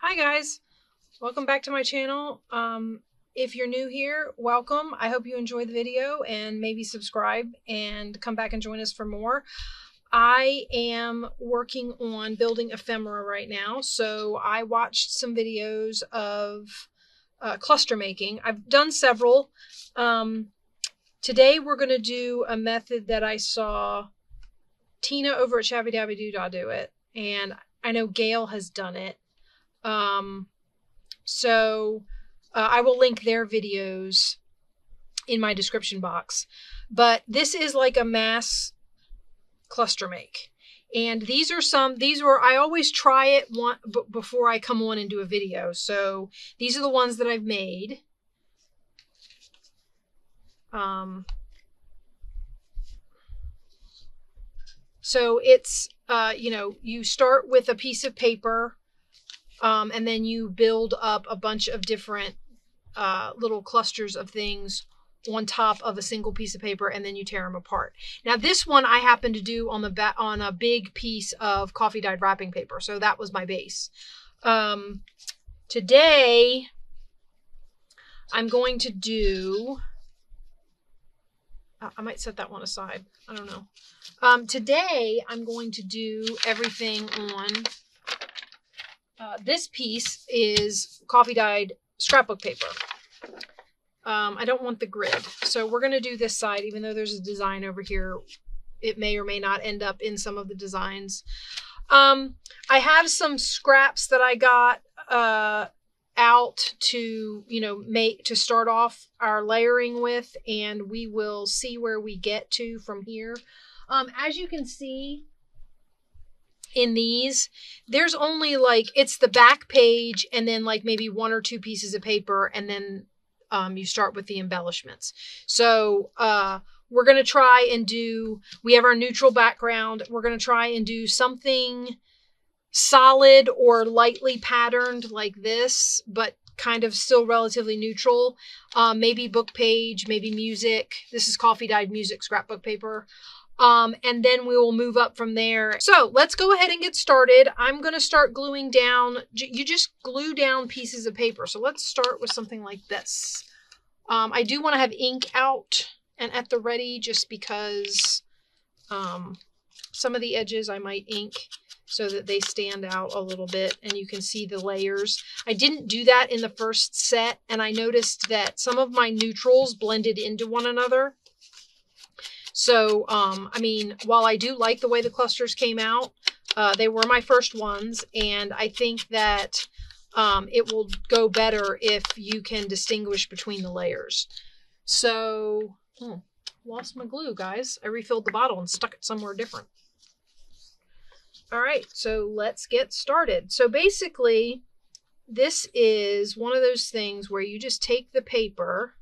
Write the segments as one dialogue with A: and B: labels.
A: Hi guys, welcome back to my channel. If you're new here, welcome. I hope you enjoy the video and maybe subscribe and come back and join us for more. I am working on building ephemera right now, so I watched some videos of cluster making. I've done several. Today we're going to do a method that I saw Tina over at Shabby Dabby Doo do it, and I know Gail has done it. I will link their videos in my description box. But this is like a mass cluster make. And I always try it before I come on and do a video. So these are the ones that I've made. So it's, you start with a piece of paper, and then you build up a bunch of different little clusters of things on top of a single piece of paper, and then you tear them apart. Now this one I happened to do on a big piece of coffee dyed wrapping paper, so that was my base. Today I'm going to do, I might set that one aside, I don't know. Today I'm going to do everything on, this piece is coffee dyed scrapbook paper. I don't want the grid, so we're going to do this side. Even though there's a design over here, it may or may not end up in some of the designs. I have some scraps that I got out to, to start off our layering with, and we will see where we get to from here. As you can see in these, there's only it's the back page and then maybe one or two pieces of paper, and then you start with the embellishments. So we're going to try and we have our neutral background. We're going to try and do something solid or lightly patterned like this, but kind of still relatively neutral. Maybe book page, maybe music. This is coffee dyed music scrapbook paper. And then we will move up from there. So let's go ahead and get started. I'm going to start gluing down. You just glue down pieces of paper. So let's start with something like this. I do want to have ink out and at the ready, just because some of the edges I might ink so that they stand out a little bit and you can see the layers. I didn't do that in the first set, and I noticed that some of my neutrals blended into one another. So, I mean, while I do like the way the clusters came out, they were my first ones, and I think that it will go better if you can distinguish between the layers. So, lost my glue, guys. I refilled the bottle and stuck it somewhere different. All right, so let's get started. So basically, this is one of those things where you just take the paper,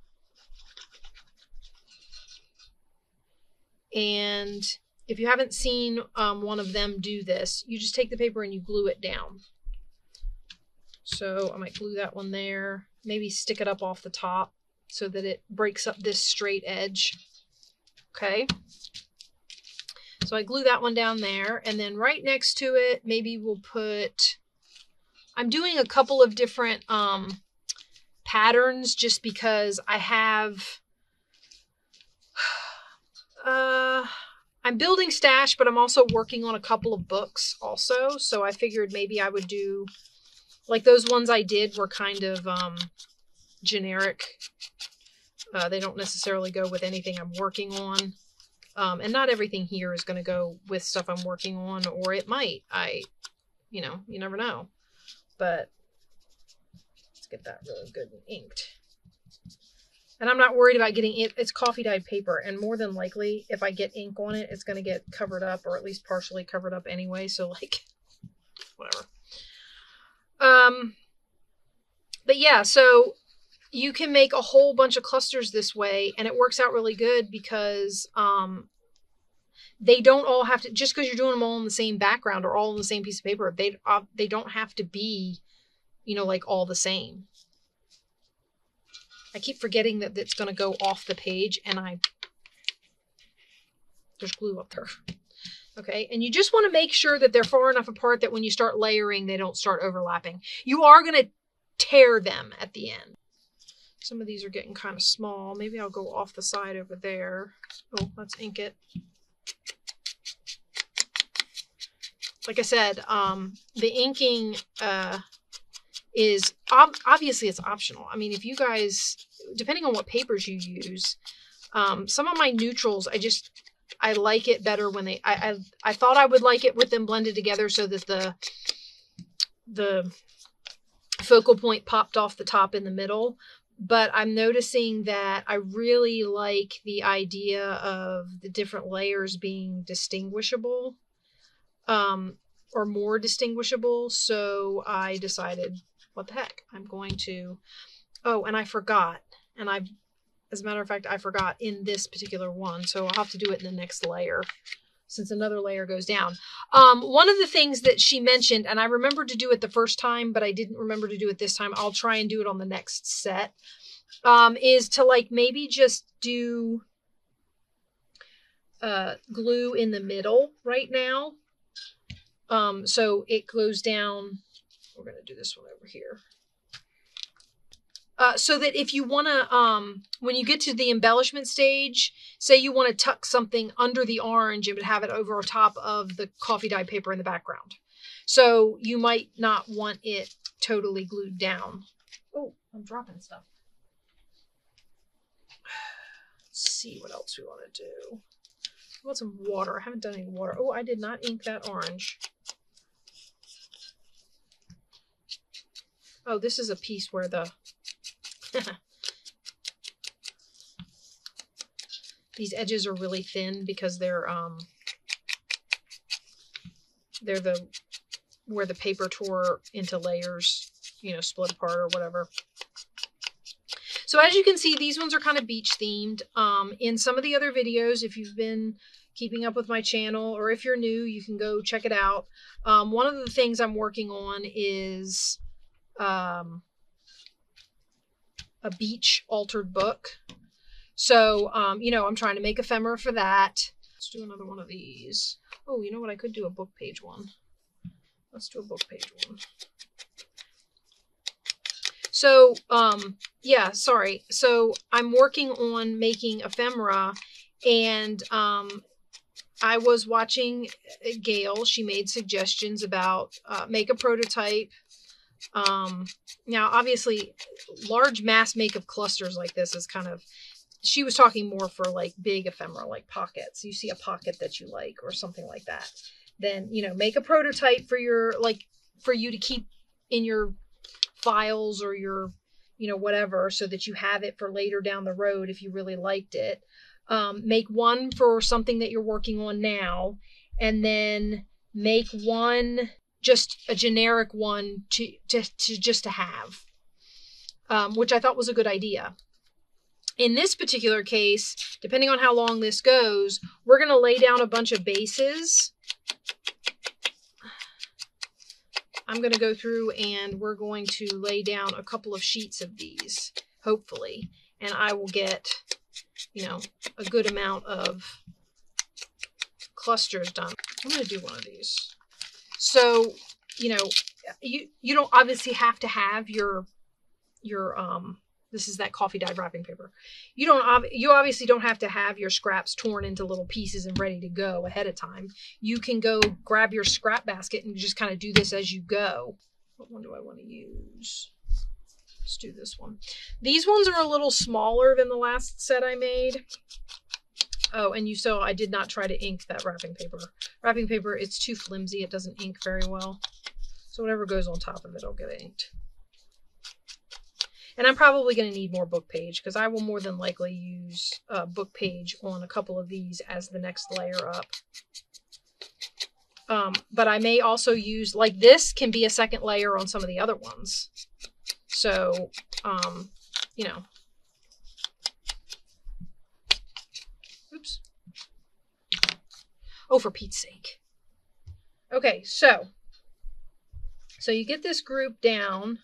A: and if you haven't seen one of them do this, you just take the paper and you glue it down. So I might glue that one there, maybe stick it up off the top so that it breaks up this straight edge. Okay. So I glue that one down there, and then right next to it, maybe we'll put, I'm doing a couple of different patterns just because I have, I'm building stash, but I'm also working on a couple of books also. So I figured maybe I would do, like those ones I did were kind of generic. They don't necessarily go with anything I'm working on. And not everything here is going to go with stuff I'm working on, or it might. You never know. But let's get that really good and inked. And I'm not worried about getting it. It's coffee dyed paper, and more than likely, if I get ink on it, it's going to get covered up, or at least partially covered up anyway. So whatever. But yeah, so you can make a whole bunch of clusters this way, and it works out really good because they don't all have to, just because you're doing them all in the same background or all in the same piece of paper, they don't have to be, all the same. I keep forgetting that it's going to go off the page, and there's glue up there. Okay, and you just want to make sure that they're far enough apart that when you start layering, they don't start overlapping. You are going to tear them at the end. Some of these are getting kind of small. Maybe I'll go off the side over there. Oh, let's ink it. Like I said, the inking is obviously it's optional. I mean, if you guys, depending on what papers you use, some of my neutrals, I like it better when I thought I would like it with them blended together so that the focal point popped off the top in the middle. But I'm noticing that I really like the idea of the different layers being distinguishable, or more distinguishable. So I decided, what the heck, I'm going to, oh, and I forgot. And as a matter of fact, I forgot in this particular one. So I'll have to do it in the next layer since another layer goes down. One of the things that she mentioned, and I remembered to do it the first time, but I didn't remember to do it this time. I'll try and do it on the next set, is to like maybe just do glue in the middle right now. So it goes down. We're going to do this one over here. So that if you want to, when you get to the embellishment stage, say you want to tuck something under the orange and have it over top of the coffee dye paper in the background. So you might not want it totally glued down. Oh, I'm dropping stuff. Let's see what else we want to do. I want some water. I haven't done any water. Oh, I did not ink that orange. Oh, this is a piece where the these edges are really thin because they're where the paper tore into layers, you know, split apart or whatever. So as you can see, these ones are kind of beach themed. In some of the other videos, if you've been keeping up with my channel, or if you're new, you can go check it out. One of the things I'm working on is a beach altered book. So, you know, I'm trying to make ephemera for that. Let's do another one of these. Oh, you know what? I could do a book page one. Let's do a book page one. So, yeah, sorry. So I'm working on making ephemera, and I was watching Gail. She made suggestions about make a prototype. Now, obviously, large mass makeup clusters like this is kind of, she was talking more for like big ephemera, like pockets. You see a pocket that you like or something like that. Then, you know, make a prototype for your, like, for you to keep in your files or your, you know, whatever, so that you have it for later down the road if you really liked it. Make one for something that you're working on now, and then make one, just a generic one to have, which I thought was a good idea. In this particular case, depending on how long this goes, we're going to lay down a bunch of bases. I'm going to go through and we're going to lay down a couple of sheets of these, hopefully, and I will get, you know, a good amount of clusters done. I'm going to do one of these. So, you know, you don't obviously have to have your this is that coffee dyed wrapping paper. You obviously don't have to have your scraps torn into little pieces and ready to go ahead of time. You can go grab your scrap basket and just kind of do this as you go. What one do I want to use? Let's do this one. These ones are a little smaller than the last set I made. Oh, and you saw I did not try to ink that wrapping paper. Wrapping paper, it's too flimsy. It doesn't ink very well. So whatever goes on top of it will get inked. And I'm probably going to need more book page because I will more than likely use book page on a couple of these as the next layer up. But I may also use, like this can be a second layer on some of the other ones. So, you know. Oops. Oh, for Pete's sake. Okay, so you get this group down.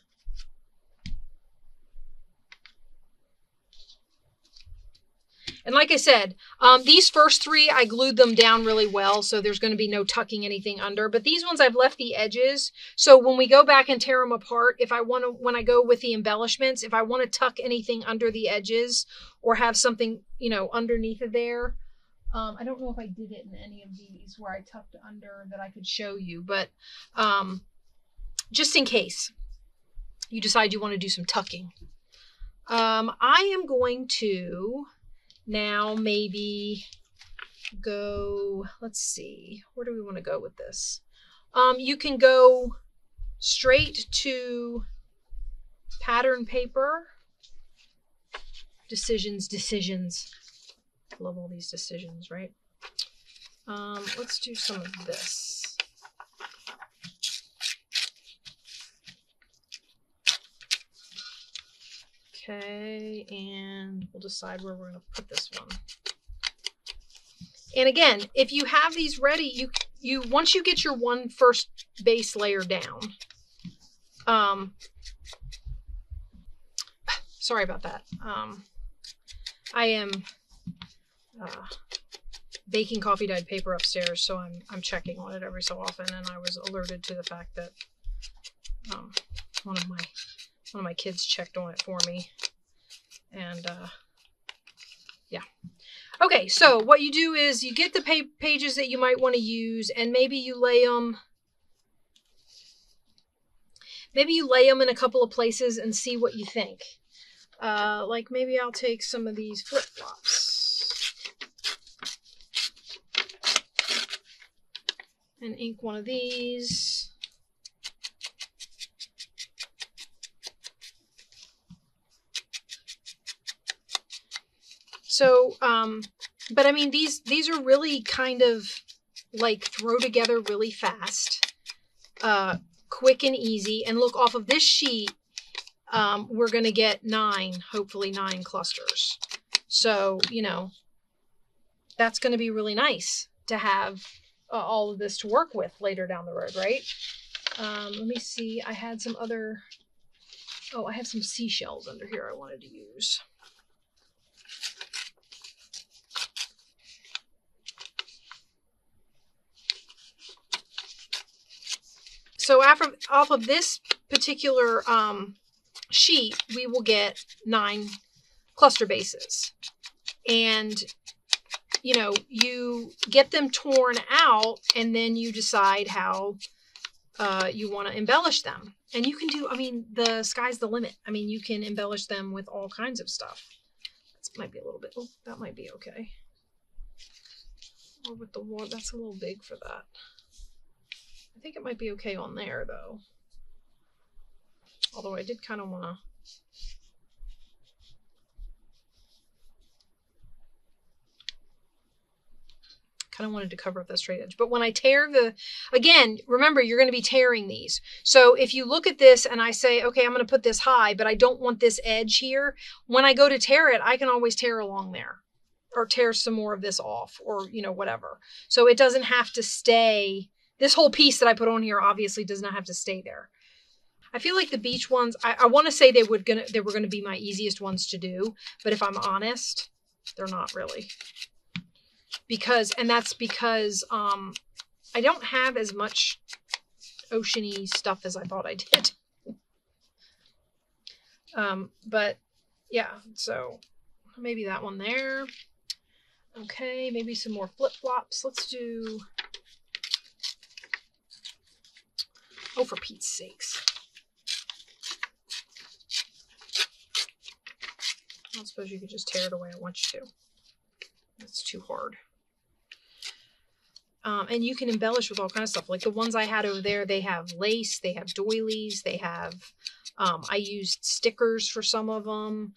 A: And like I said, these first three, I glued them down really well, so there's going to be no tucking anything under. But these ones, I've left the edges. So when we go back and tear them apart, if I want to, when I go with the embellishments, if I want to tuck anything under the edges or have something, you know, underneath of there, I don't know if I did it in any of these where I tucked under that I could show you, but just in case you decide you want to do some tucking. I am going to now maybe go, let's see, where do we want to go with this? You can go straight to pattern paper. Decisions. Love all these decisions, right? Let's do some of this. Okay, and we'll decide where we're going to put this one. And again, if you have these ready, you once you get your one first base layer down, sorry about that. I am baking coffee dyed paper upstairs, so I'm checking on it every so often, and I was alerted to the fact that one of my kids checked on it for me, and yeah. Okay, so what you do is you get the pages that you might want to use, and maybe you lay them in a couple of places and see what you think. Like maybe I'll take some of these flip-flops and ink one of these. So, but I mean, these are really kind of like throw together really fast, quick and easy. And look, off of this sheet, we're going to get hopefully 9 clusters. So, you know, that's going to be really nice to have all of this to work with later down the road, right? Let me see. I had some other, I have some seashells under here I wanted to use. So off of this particular sheet, we will get 9 cluster bases. And, you know, you get them torn out, and then you decide how you want to embellish them. And you can do, I mean, the sky's the limit. I mean, you can embellish them with all kinds of stuff. This might be a little bit, oh, that might be okay. Or with the water, that's a little big for that. I think it might be okay on there, though. Although I did kind of want to... kind of wanted to cover up that straight edge. But when I tear again, remember, you're going to be tearing these. So if you look at this and I say, okay, I'm going to put this high, but I don't want this edge here. When I go to tear it, I can always tear along there or tear some more of this off or, you know, whatever. So it doesn't have to stay. This whole piece that I put on here obviously does not have to stay there. I feel like the beach ones, I want to say they were going to be my easiest ones to do, but if I'm honest, they're not really. That's because I don't have as much oceany stuff as I thought I did. But yeah, so maybe that one there. Okay, maybe some more flip-flops. Let's do... oh, for Pete's sakes. I don't suppose you could just tear it away. I want you to. It's too hard. And you can embellish with all kinds of stuff. Like the ones I had over there, they have lace, they have doilies, they have... I used stickers for some of them.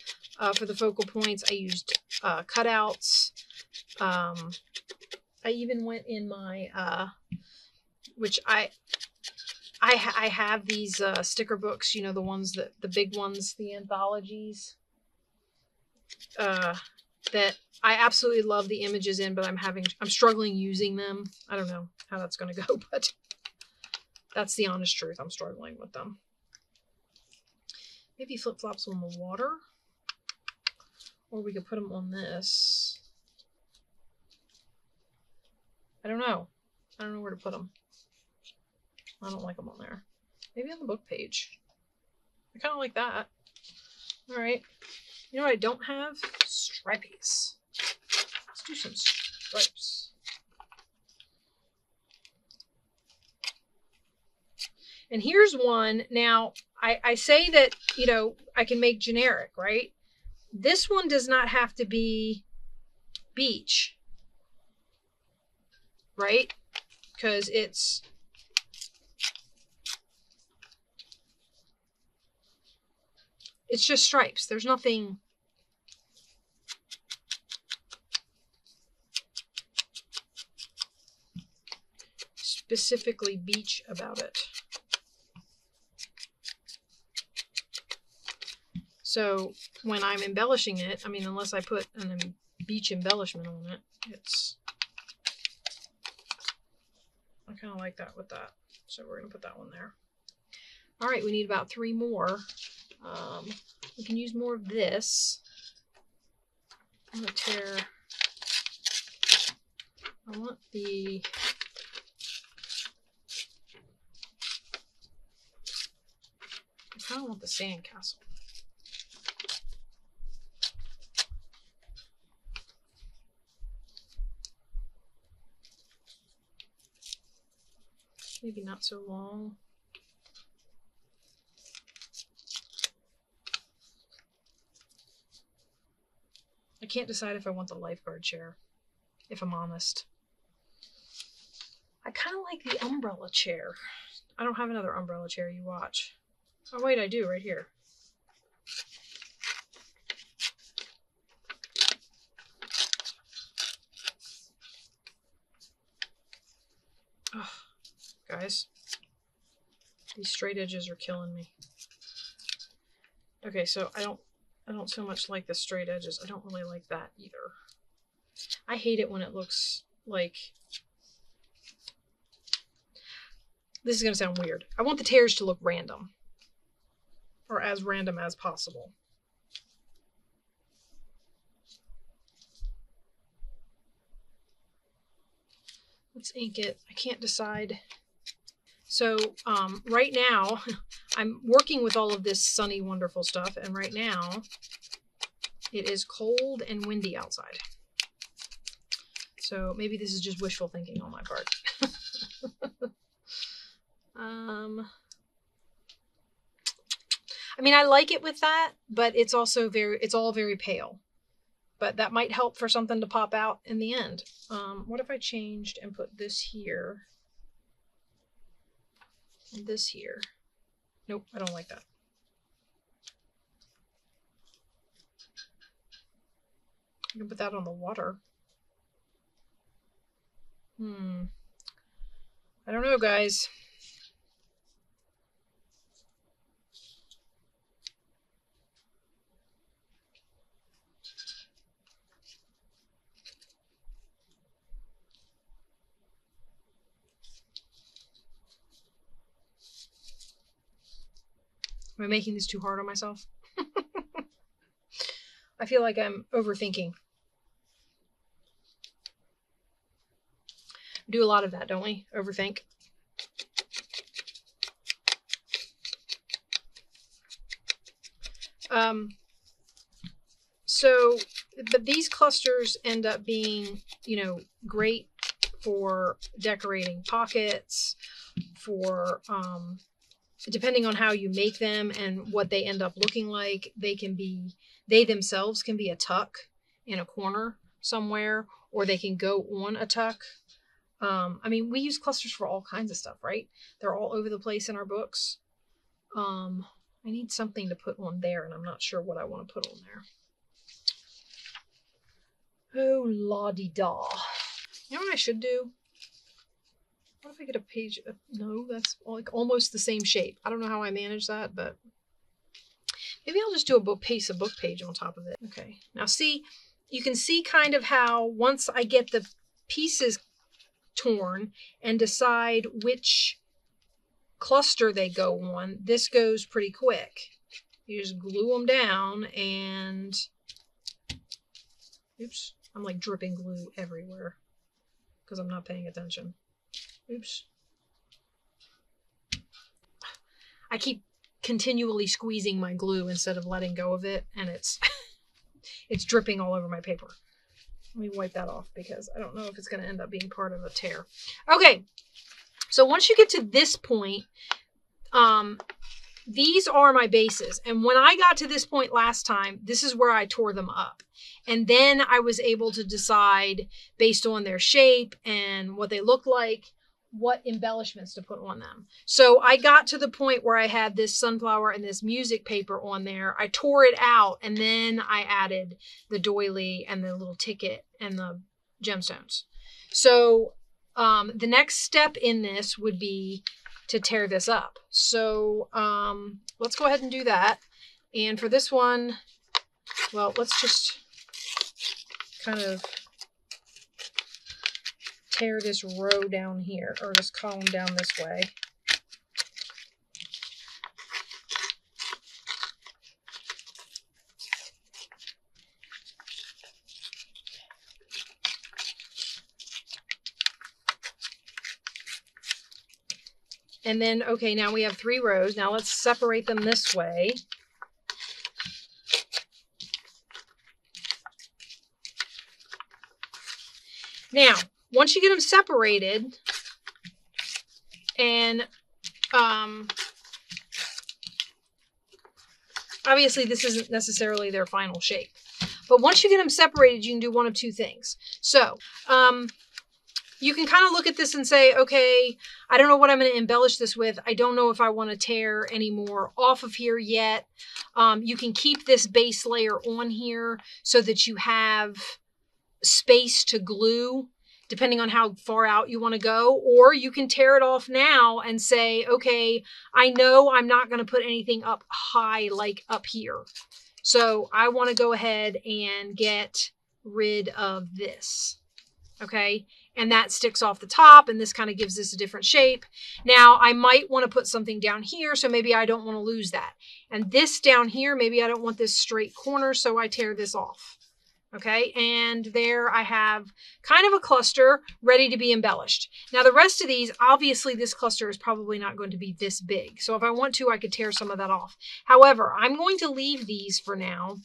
A: For the focal points, I used cutouts. I even went in my... which I have these sticker books, you know, the ones that, the big ones, the anthologies, that I absolutely love the images in, but I'm struggling using them. I don't know how that's going to go, but that's the honest truth. I'm struggling with them. Maybe flip-flops on the water, or we could put them on this. I don't know. I don't know where to put them. I don't like them on there. Maybe on the book page. I kind of like that. All right. You know what I don't have? Stripies. Let's do some stripes. And here's one. Now, I say that, you know, I can make generic, right? This one does not have to be beach, right? Because it's just stripes. There's nothing specifically beach about it. So when I'm embellishing it, I mean, unless I put a beach embellishment on it, I kind of like that with that. So we're going to put that one there. All right, we need about 3 more. We can use more of this. I'm going to tear. I want the... I kind of want the sandcastle. Maybe not so long. I can't decide if I want the lifeguard chair, if I'm honest. I kind of like the umbrella chair. I don't have another umbrella chair, you watch. Oh wait, I do, right here. Oh, guys, these straight edges are killing me. Okay, so I don't so much like the straight edges. I don't really like that either. I hate it when it looks like... This is going to sound weird. I want the tears to look random. Or as random as possible. Let's ink it. I can't decide. So right now, I'm working with all of this sunny, wonderful stuff. And right now, it is cold and windy outside. So maybe this is just wishful thinking on my part. I mean, I like it with that, but it's also it's all very pale. But that might help for something to pop out in the end. What if I changed and put this here? And this here. Nope, I don't like that. I can put that on the water. I don't know, guys. Am I making this too hard on myself? I feel like I'm overthinking. We do a lot of that, don't we? Overthink. But these clusters end up being, you know, great for decorating pockets, for depending on how you make them and what they end up looking like, they themselves can be a tuck in a corner somewhere, or they can go on a tuck. I mean, we use clusters for all kinds of stuff, right? They're all over the place in our books. I need something to put on there, and I'm not sure what I want to put on there. Oh, la-di-da. You know what I should do? What if I get a page? No, that's like almost the same shape. I don't know how I manage that, but maybe I'll just do a book page on top of it. Okay, now see, you can see kind of how once I get the pieces torn and decide which cluster they go on, this goes pretty quick. You just glue them down and... Oops, I'm like dripping glue everywhere. because I'm not paying attention. Oops. I keep continually squeezing my glue instead of letting go of it, and it's it's dripping all over my paper. Let me wipe that off because I don't know if it's going to end up being part of a tear. Okay, so once you get to this point, these are my bases. And when I got to this point last time, this is where I tore them up. And then I was able to decide, based on their shape and what they look like, what embellishments to put on them. So I got to the point where I had this sunflower and this music paper on there. I tore it out, and then I added the doily and the little ticket and the gemstones. So the next step in this would be to tear this up. So let's go ahead and do that. And for this one, well, let's just kind of tear this row down here, or this column down this way. And then, okay, now we have 3 rows. Now let's separate them this way. Now, once you get them separated, and obviously this isn't necessarily their final shape, but once you get them separated, you can do one of 2 things. So, you can kind of look at this and say, okay, I don't know what I'm going to embellish this with. I don't know if I want to tear any more off of here yet. You can keep this base layer on here so that you have space to glue, depending on how far out you want to go. Or you can tear it off now and say, okay, I know I'm not going to put anything up high like up here. So I want to go ahead and get rid of this. Okay, and that sticks off the top, and this kind of gives this a different shape. Now, I might want to put something down here, so maybe I don't want to lose that. And this down here, maybe I don't want this straight corner, so I tear this off. Okay, and there I have kind of a cluster ready to be embellished. Now, the rest of these, obviously this cluster is probably not going to be this big. So if I want to, I could tear some of that off. However, I'm going to leave these for now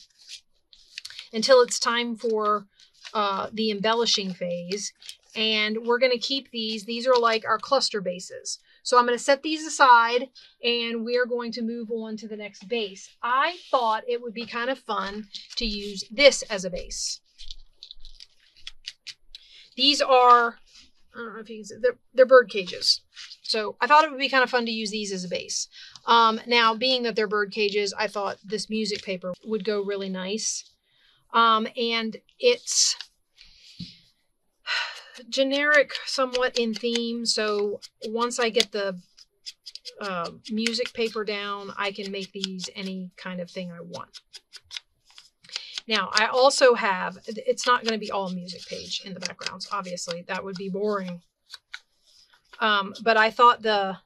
A: until it's time for the embellishing phase, and we're going to keep these. These are like our cluster bases. So I'm going to set these aside, and we're going to move on to the next base. I thought it would be kind of fun to use this as a base. These are, I don't know if you can see, they're bird cages. So I thought it would be kind of fun to use these as a base. Now, being that they're bird cages, I thought this music paper would go really nice. And it's generic somewhat in theme, so once I get the music paper down, I can make these any kind of thing I want. Now, I also have, it's not going to be all music page in the backgrounds, obviously, that would be boring. But I thought the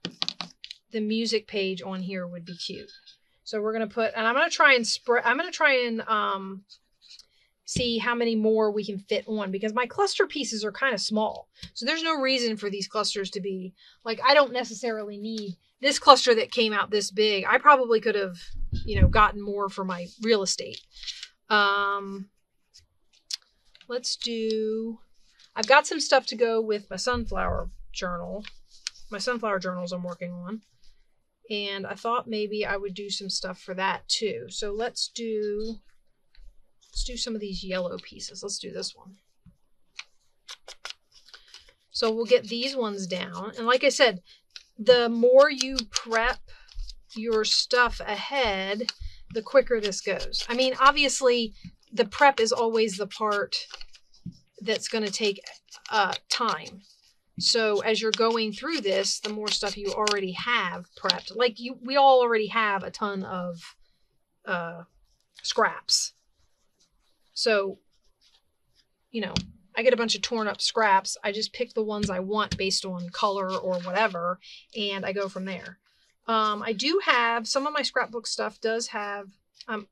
A: music page on here would be cute. So we're going to put, and I'm going to try and spread, I'm going to try and see how many more we can fit on, because my cluster pieces are kind of small. So there's no reason for these clusters to be, like, I don't necessarily need this cluster that came out this big. I probably could have, you know, gotten more for my real estate. Let's do, I've got some stuff to go with my sunflower journal, my sunflower journals I'm working on. And I thought maybe I would do some stuff for that too. So let's do some of these yellow pieces. Let's do this one. So we'll get these ones down. And like I said, the more you prep your stuff ahead, the quicker this goes. I mean, obviously, the prep is always the part that's going to take time. So as you're going through this, the more stuff you already have prepped, like we all already have a ton of scraps. So, you know, I get a bunch of torn up scraps. I just pick the ones I want based on color or whatever, and I go from there. I do have, some of my scrapbook stuff does have,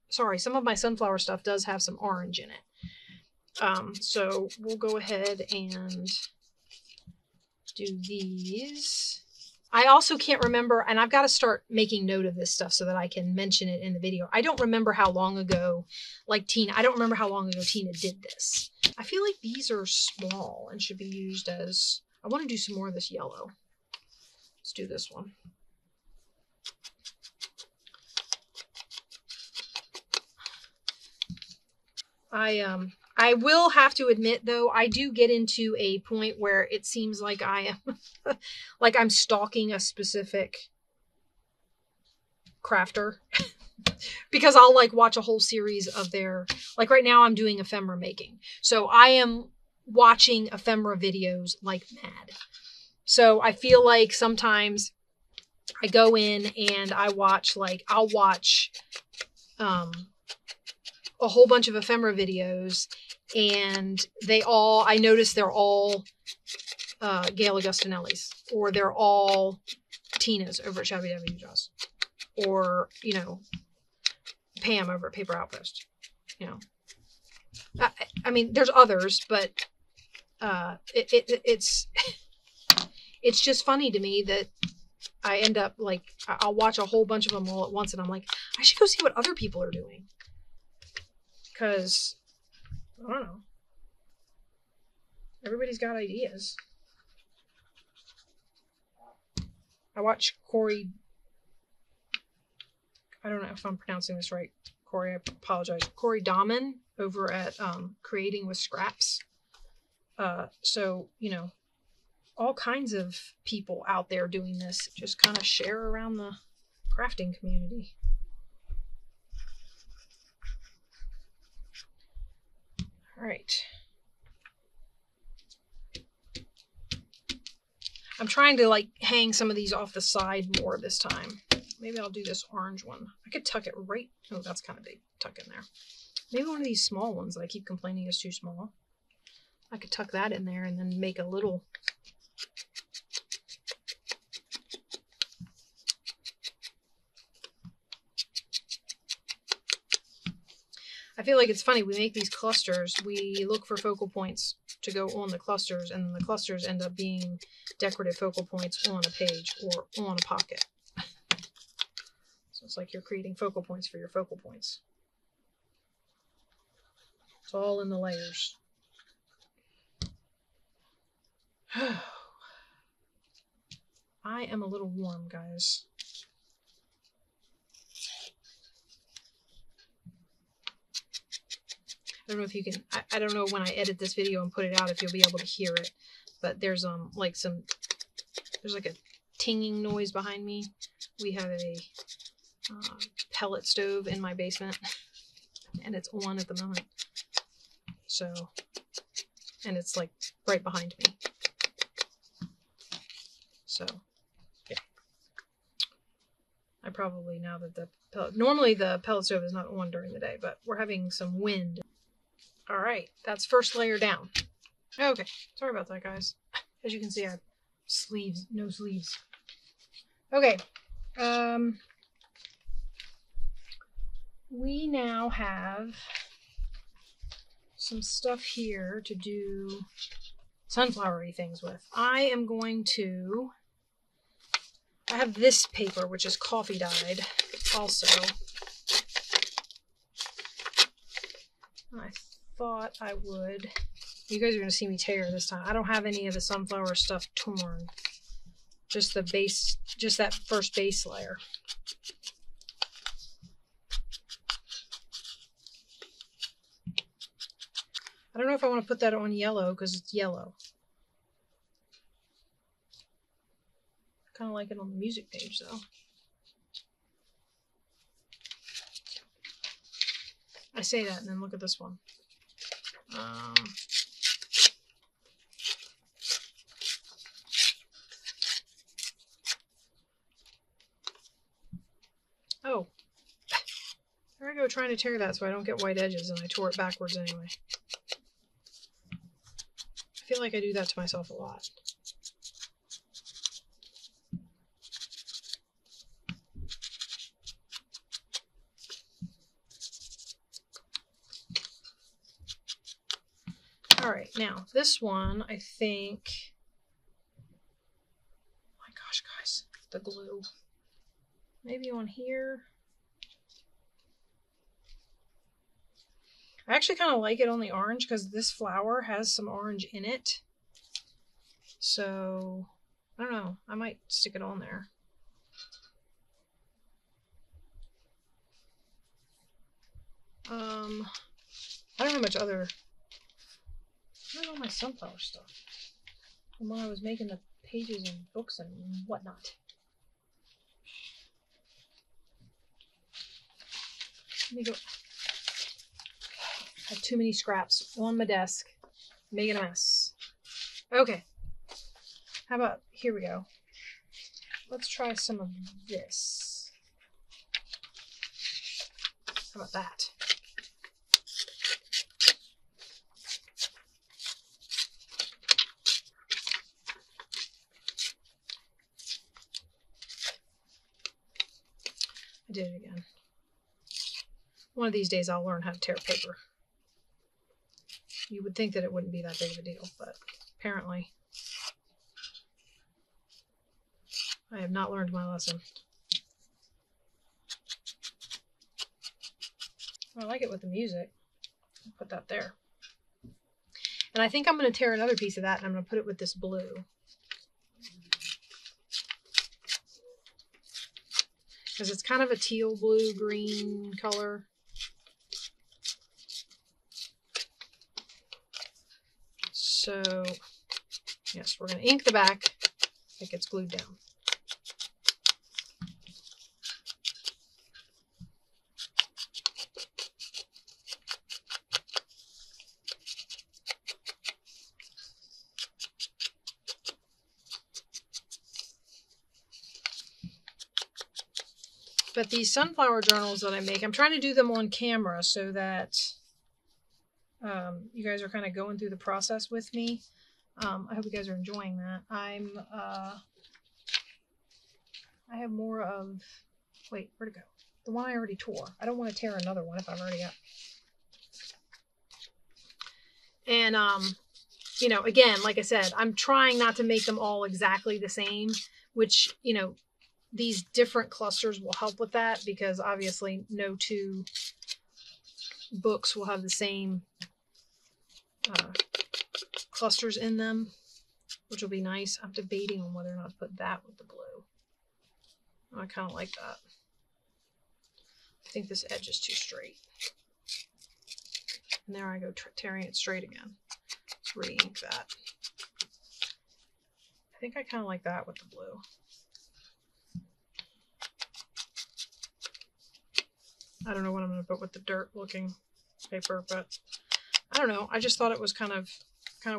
A: some of my sunflower stuff does have some orange in it. So we'll go ahead and do these. I also can't remember, and I've got to start making note of this stuff so that I can mention it in the video. I don't remember how long ago, like Tina, I don't remember how long ago Tina did this. I feel like these are small and should be used as, I want to do some more of this yellow. Let's do this one. I will have to admit, though, I do get into a point where it seems like I am like I'm stalking a specific crafter because I'll like watch a whole series of their, like right now I'm doing ephemera making. So I am watching ephemera videos like mad. So I feel like sometimes I go in and I watch, like, I'll watch a whole bunch of ephemera videos, and I notice they're all Gail Augustinelli's, or they're all Tina's over at Shabby Dabby Jaws, or, you know, Pam over at Paper Outpost, you know. I mean, there's others, but it's it's just funny to me that I end up, like, I'll watch a whole bunch of them all at once, and I'm like, I should go see what other people are doing. Because, I don't know. Everybody's got ideas. I watch Corey. I don't know if I'm pronouncing this right. Corey, I apologize. Corey Dahman over at Creating with Scraps. So, you know, all kinds of people out there doing this. Just kind of share around the crafting community. All right. I'm trying to like hang some of these off the side more this time. Maybe I'll do this orange one. I could tuck it right. Oh, that's kind of big. Tuck in there. Maybe one of these small ones that I keep complaining is too small. I could tuck that in there and then make a little. I feel like it's funny. We make these clusters. We look for focal points to go on the clusters, and the clusters end up being decorative focal points on a page or on a pocket. So it's like you're creating focal points for your focal points. It's all in the layers. I am a little warm, guys. I don't know if you can, I don't know when I edit this video and put it out if you'll be able to hear it, but there's like there's like a tinging noise behind me. We have a pellet stove in my basement, and it's on at the moment. So, and it's like right behind me. So, yeah. I probably, now that normally the pellet stove is not on during the day, but we're having some wind. All right, that's first layer down. Okay, sorry about that, guys. As you can see, I have sleeves, no sleeves. Okay, we now have some stuff here to do sunflowery things with. I have this paper, which is coffee dyed also. I thought I would. You guys are going to see me tear this time. I don't have any of the sunflower stuff torn. Just the base, just that first base layer. I don't know if I want to put that on yellow because it's yellow. I kind of like it on the music page though. I say that and then look at this one. Oh, there I go trying to tear that so I don't get white edges, and I tore it backwards anyway. I feel like I do that to myself a lot. All right, now this one, I think the glue. Maybe on here. I actually kind of like it on the orange because this flower has some orange in it. So, I don't know. I might stick it on there. I don't have much other... Where's all my sunflower stuff? From when I was making the pages and books and whatnot. Let me go. I have too many scraps on my desk. Making a mess. Okay. How about, here we go. Let's try some of this. How about that? I did it again. One of these days I'll learn how to tear paper. You would think that it wouldn't be that big of a deal, but apparently I have not learned my lesson. I like it with the music. I'll put that there. And I think I'm going to tear another piece of that and I'm going to put it with this blue. Because it's kind of a teal blue green color. So, yes, we're going to ink the back. It gets glued down. But these sunflower journals that I make, I'm trying to do them on camera so that you guys are kind of going through the process with me. I hope you guys are enjoying that. I have more of, wait, where'd it go? The one I already tore. I don't want to tear another one if I've already got. And, you know, again, like I said, I'm trying not to make them all exactly the same, which, you know, these different clusters will help with that because obviously no two books will have the same clusters in them, which will be nice. I'm debating on whether or not to put that with the blue. I kind of like that. I think this edge is too straight. And there I go tearing it straight again. Let's re-ink that. I think I kind of like that with the blue. I don't know what I'm going to put with the dirt looking paper, but I don't know. I just thought it was kind of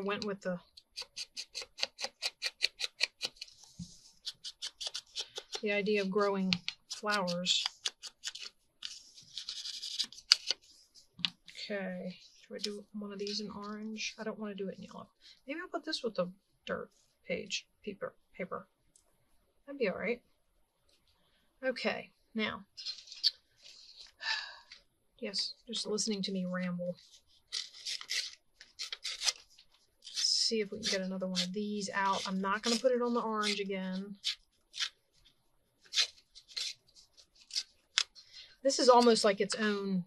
A: went with the idea of growing flowers. Okay. Do I do one of these in orange? I don't want to do it in yellow. Maybe I'll put this with the dirt page paper. That'd be all right. Okay. Now, yes, just listening to me ramble. Let's see if we can get another one of these out. I'm not going to put it on the orange again. This is almost like its own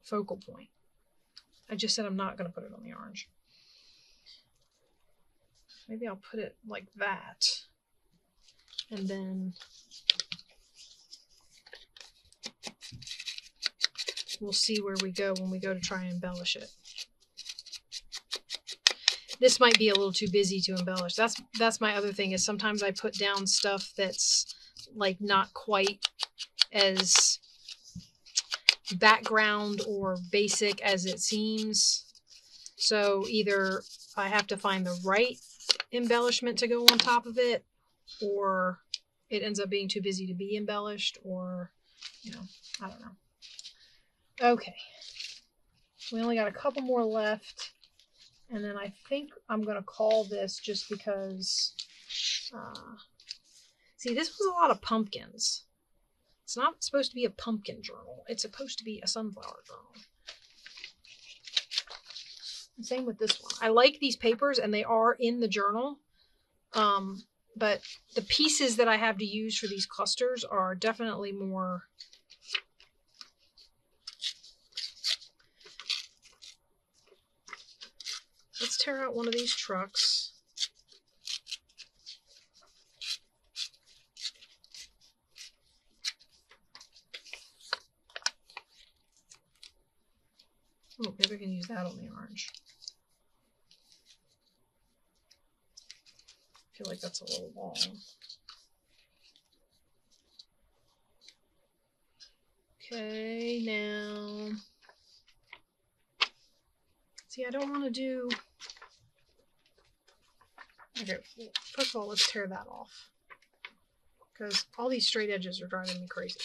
A: focal point. I just said I'm not going to put it on the orange. Maybe I'll put it like that. And then we'll see where we go when we go to try and embellish it. This might be a little too busy to embellish. That's my other thing is sometimes I put down stuff that's like not quite as background or basic as it seems. So either I have to find the right embellishment to go on top of it, or it ends up being too busy to be embellished, or, you know, I don't know. Okay. We only got a couple more left. And then I think I'm going to call this just because, see, this was a lot of pumpkins. It's not supposed to be a pumpkin journal. It's supposed to be a sunflower journal. And same with this one. I like these papers and they are in the journal. but the pieces that I have to use for these clusters are definitely more. Let's tear out one of these trucks. Oh, maybe I can use that on the orange. I feel like that's a little long. Okay, now, see, I don't want to do, okay, well, first of all, let's tear that off, because all these straight edges are driving me crazy.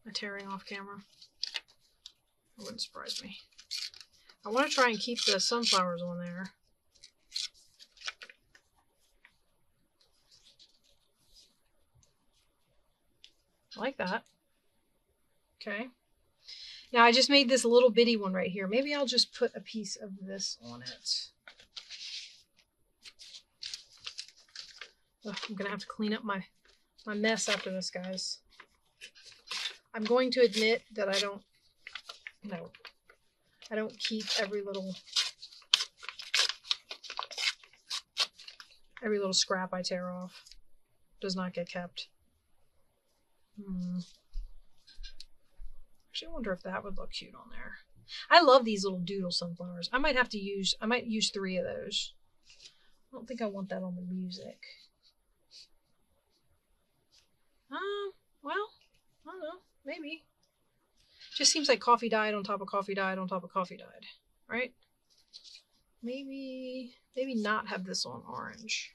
A: A tearing off camera, it wouldn't surprise me. I want to try and keep the sunflowers on there. I like that. Okay. Now I just made this little bitty one right here. Maybe I'll just put a piece of this on it. Ugh, I'm gonna have to clean up my mess after this, guys. I'm going to admit that I don't, I don't keep every little scrap I tear off. Does not get kept. Actually, I wonder if that would look cute on there. I love these little doodle sunflowers. I might use 3 of those. I don't think I want that on the music. Well, I don't know. Maybe. Just seems like coffee dyed on top of coffee dyed on top of coffee dyed, right? Maybe not have this on orange.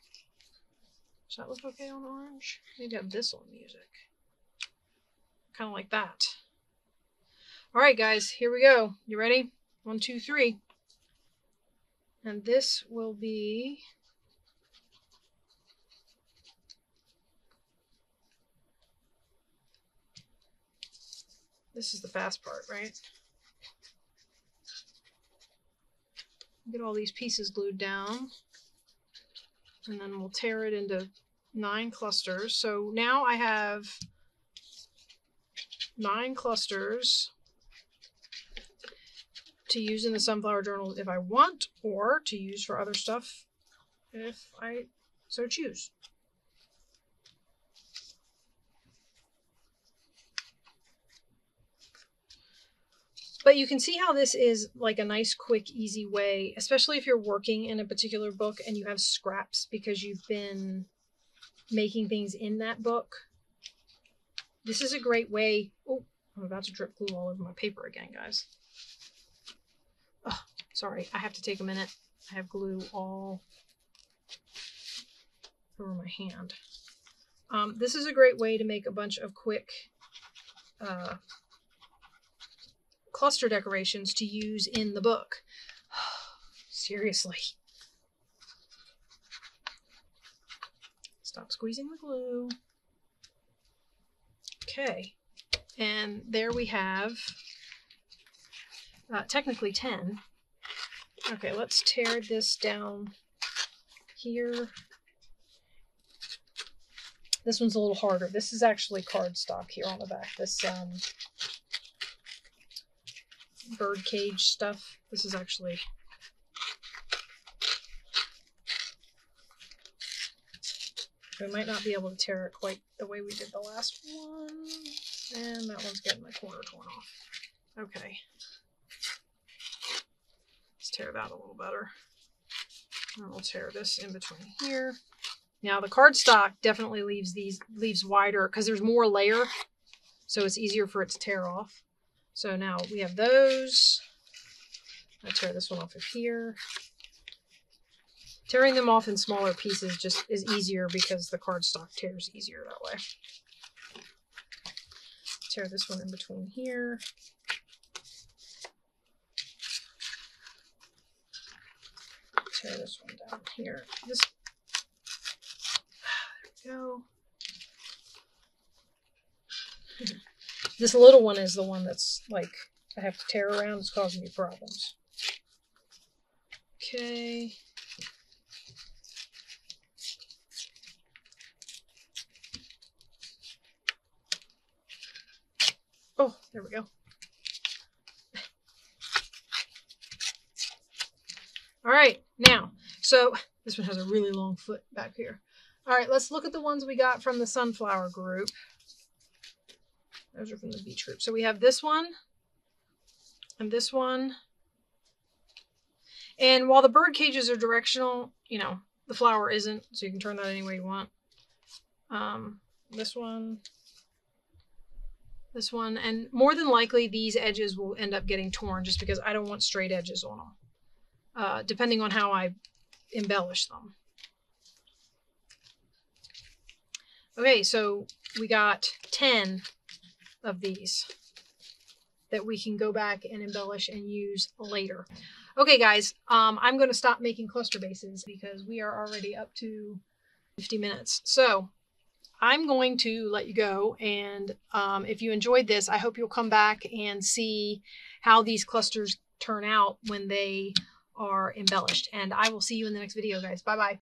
A: Does that look okay on orange? Maybe have this on music. Kind of like that. All right, guys, here we go. You ready? 1, 2, 3. And this will be this is the fast part, right? Get all these pieces glued down, and then we'll tear it into 9 clusters. So now I have 9 clusters to use in the sunflower journal if I want, or to use for other stuff if I so choose. But you can see how this is like a nice, quick, easy way, especially if you're working in a particular book and you have scraps because you've been making things in that book. This is a great way. Oh, I'm about to drip glue all over my paper again, guys. Oh, sorry, I have to take a minute. I have glue all over my hand. This is a great way to make a bunch of quick cluster decorations to use in the book. Seriously. Stop squeezing the glue. Okay, and there we have technically 10. Okay, let's tear this down here. This one's a little harder. This is actually cardstock here on the back. This bird cage stuff. This is actually we might not be able to tear it quite the way we did the last one. And that one's getting my corner torn off. Okay. Let's tear that a little better. And we'll tear this in between here. Now the cardstock definitely leaves wider because there's more layer, so it's easier for it to tear off. So now we have those. I tear this one off of here. Tearing them off in smaller pieces just is easier because the cardstock tears easier that way. Tear this one in between here. Tear this one down here. There we go. This little one is the one that's like I have to tear around. It's causing me problems. Okay. Oh, there we go. All right, now, so this one has a really long foot back here. All right, let's look at the ones we got from the sunflower group. Those are from the beach group. So we have this one and this one. And while the bird cages are directional, you know, the flower isn't, so you can turn that any way you want. This one, and more than likely these edges will end up getting torn just because I don't want straight edges on them, depending on how I embellish them. Okay, so we got 10 of these that we can go back and embellish and use later. Okay, guys, I'm going to stop making cluster bases because we are already up to 50 minutes. So I'm going to let you go. And if you enjoyed this, I hope you'll come back and see how these clusters turn out when they are embellished. And I will see you in the next video, guys. Bye-bye.